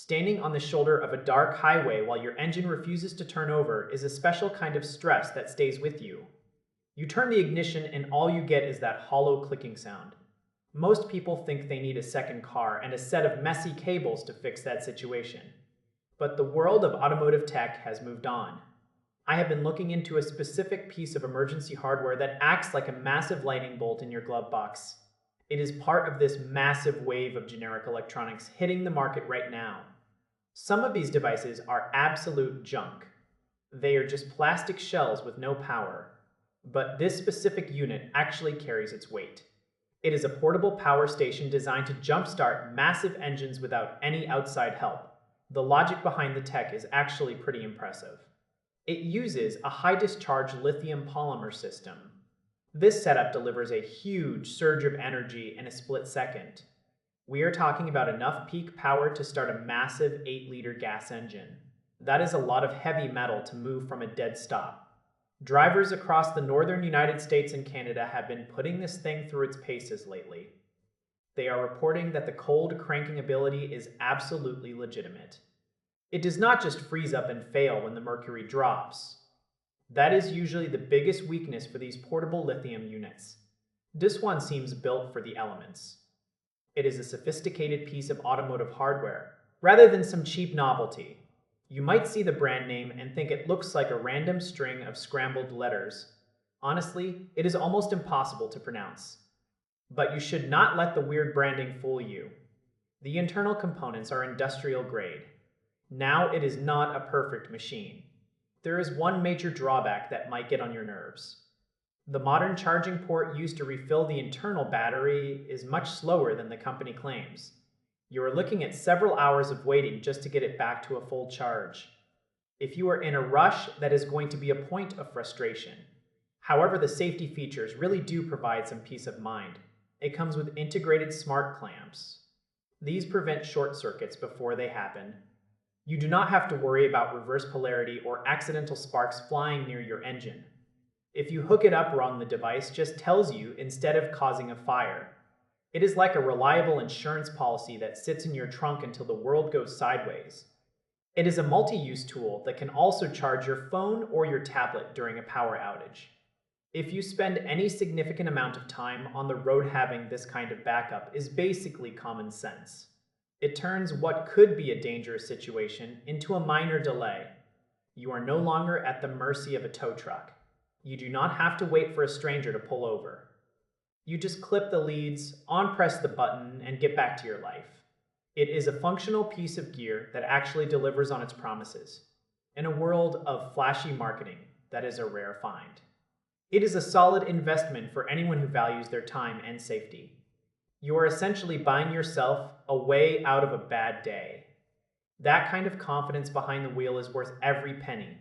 Standing on the shoulder of a dark highway while your engine refuses to turn over is a special kind of stress that stays with you. You turn the ignition and all you get is that hollow clicking sound. Most people think they need a second car and a set of messy cables to fix that situation. But the world of automotive tech has moved on. I have been looking into a specific piece of emergency hardware that acts like a massive lightning bolt in your glove box. It is part of this massive wave of generic electronics hitting the market right now. Some of these devices are absolute junk. They are just plastic shells with no power. But this specific unit actually carries its weight. It is a portable power station designed to jumpstart massive engines without any outside help. The logic behind the tech is actually pretty impressive. It uses a high-discharge lithium polymer system. This setup delivers a huge surge of energy in a split second. We are talking about enough peak power to start a massive 8-liter gas engine. That is a lot of heavy metal to move from a dead stop. Drivers across the northern United States and Canada have been putting this thing through its paces lately. They are reporting that the cold cranking ability is absolutely legitimate. It does not just freeze up and fail when the mercury drops. That is usually the biggest weakness for these portable lithium units. This one seems built for the elements. It is a sophisticated piece of automotive hardware, rather than some cheap novelty. You might see the brand name and think it looks like a random string of scrambled letters. Honestly, it is almost impossible to pronounce. But you should not let the weird branding fool you. The internal components are industrial grade. Now it is not a perfect machine. There is one major drawback that might get on your nerves. The modern charging port used to refill the internal battery is much slower than the company claims. You are looking at several hours of waiting just to get it back to a full charge. If you are in a rush, that is going to be a point of frustration. However, the safety features really do provide some peace of mind. It comes with integrated smart clamps. These prevent short circuits before they happen. You do not have to worry about reverse polarity or accidental sparks flying near your engine. If you hook it up wrong, the device just tells you instead of causing a fire. It is like a reliable insurance policy that sits in your trunk until the world goes sideways. It is a multi-use tool that can also charge your phone or your tablet during a power outage. If you spend any significant amount of time on the road, having this kind of backup is basically common sense. It turns what could be a dangerous situation into a minor delay. You are no longer at the mercy of a tow truck. You do not have to wait for a stranger to pull over. You just clip the leads, on-press the button, and get back to your life. It is a functional piece of gear that actually delivers on its promises. In a world of flashy marketing, that is a rare find. It is a solid investment for anyone who values their time and safety. You are essentially buying yourself a way out of a bad day. That kind of confidence behind the wheel is worth every penny.